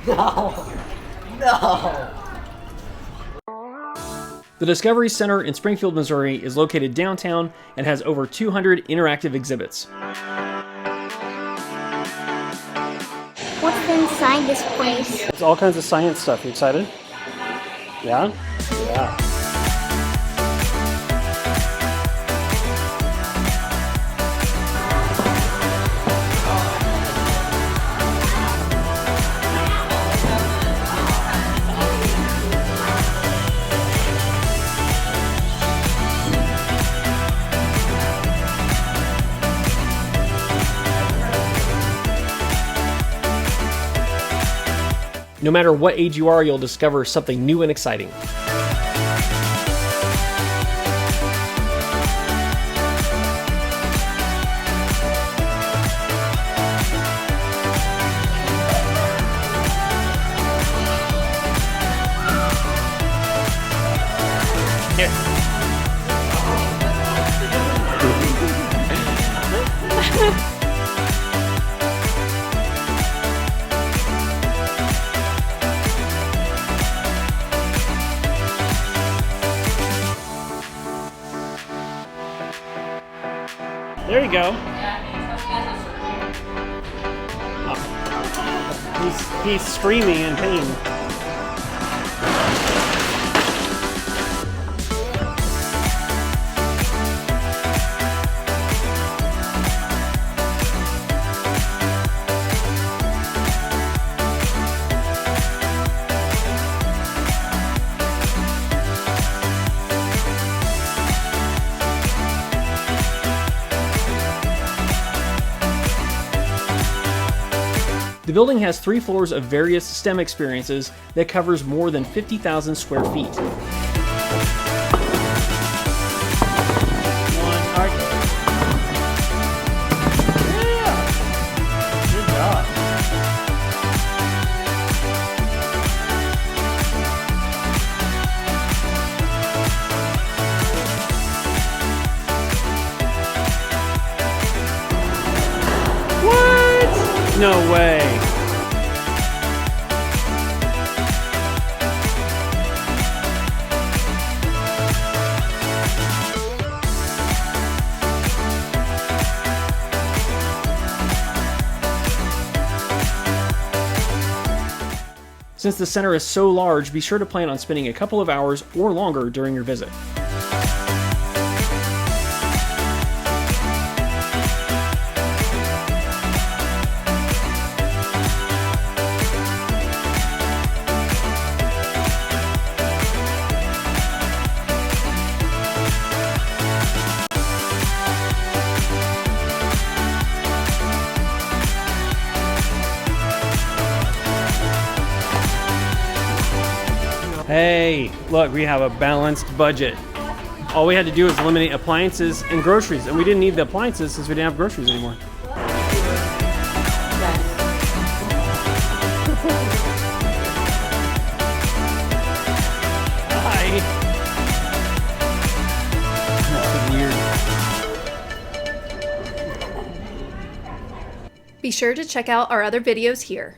No. No. The Discovery Center in Springfield, Missouri is located downtown and has over 200 interactive exhibits. What's inside this place? It's all kinds of science stuff. You excited? Yeah? Yeah. No matter what age you are, you'll discover something new and exciting. Here. There you go. Oh. He's screaming in pain. The building has 3 floors of various STEM experiences that covers more than 50,000 square feet. Good job. What? No way. Since the center is so large, be sure to plan on spending a couple of hours or longer during your visit. Hey, look, we have a balanced budget. All we had to do was eliminate appliances and groceries, and we didn't need the appliances since we didn't have groceries anymore. Hi. That's weird. Be sure to check out our other videos here.